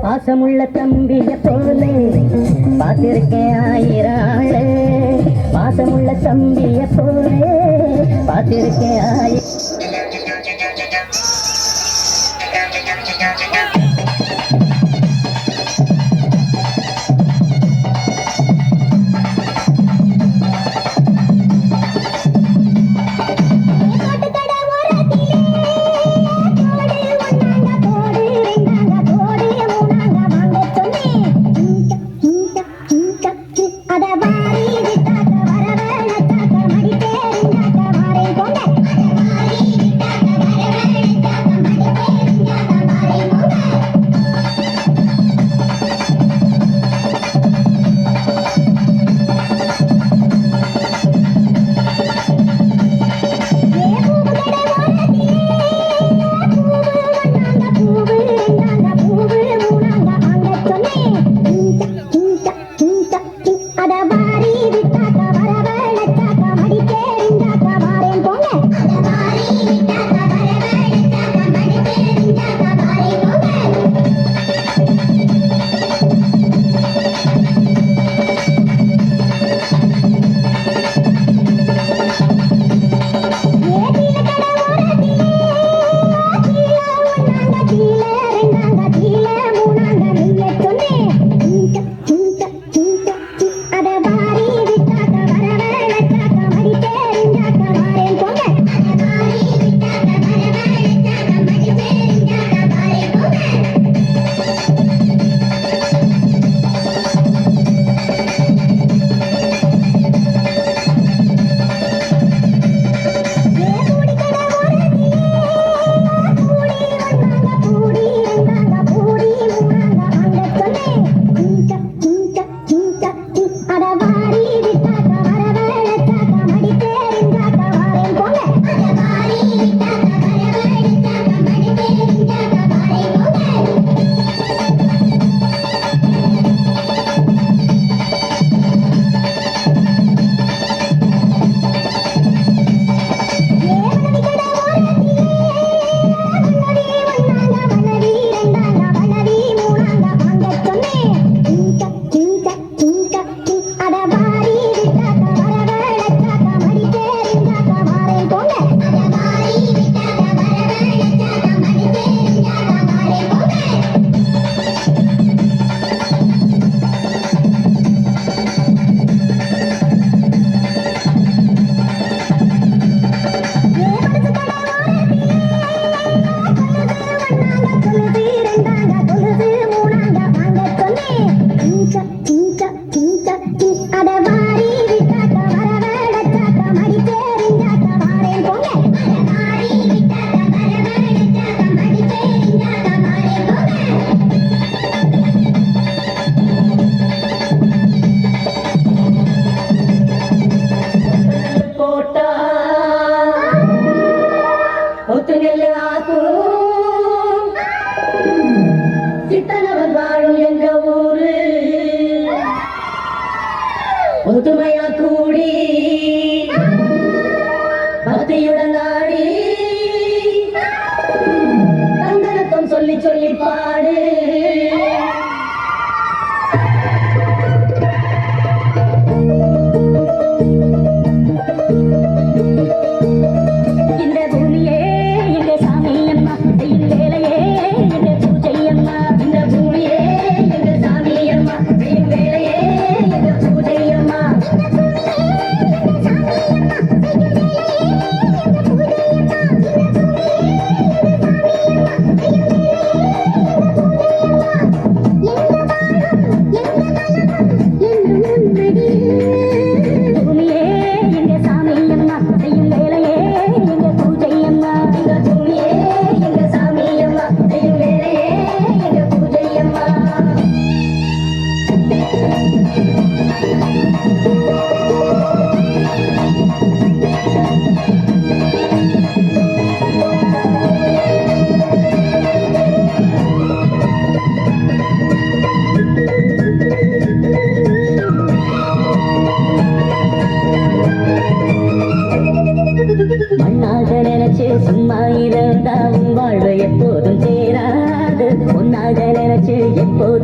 பாசமுள்ள தம்பிய போலே பார்த்திருக்கேன் ஆயிரம் ஆளு. பாசமுள்ள தம்பிய போலே பார்த்திருக்கேன் ஆயிரம்.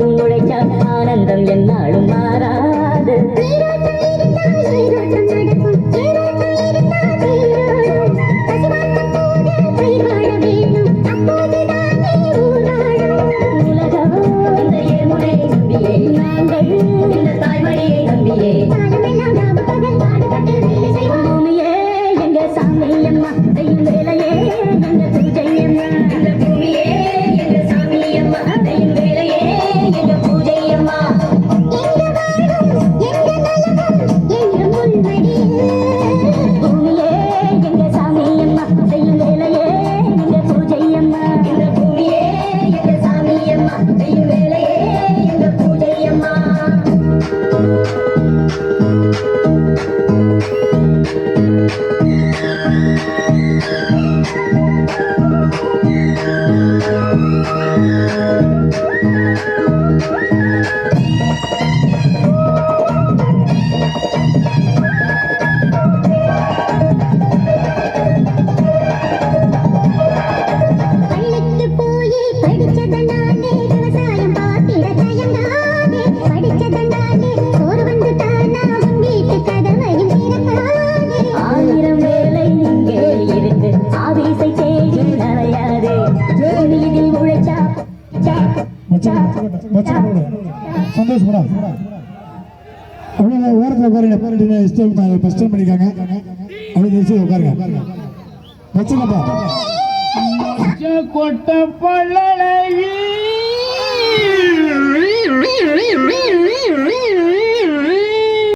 மட்டும் நுழைச்சா ஆனந்தம் என்னாலும் மாறாது. உலகம் இந்த ஏழ்முறை நம்பியே, நாங்கள் இந்த தாய்மொழியை நம்பியே, பூமியே எங்க சாமி அம்மா செய்யும் வேலையே எங்க பூஜை அம்மா. இந்த பூமியே எங்க சாமி அம்மா செய்யும் வேலையே எங்க பூஜை அம்மா. பூமியே எங்க சாமி அம்மா செய்யும் வேலையே எங்க பூஜை அம்மா. இந்த பூமியே எங்க சாமி அம்மா செய்யும் வேலையே எங்க பூஜை அம்மா. பள்ளிக்கு போய் படிச்சதனாலே விவசாயம் பார்த்திட தயங்காதே, படிச்சதனாலே ஒரு வந்து தானா உன் வீட்டு கதவையும் திறக்காதே. 1000 வேலை இங்கே இருக்கு, ஆபீஸை தேடி நனையாதே. இதில் உழைச்சா சந்தோஷப்படா அவ்வளோ ஓரத்தில் உட்காருங்க. ஃபஸ்ட் டைம் பண்ணிக்காங்க அப்படி நினைச்சு உட்காருங்க. வச்சுக்கப்பா கொட்ட பள்ளி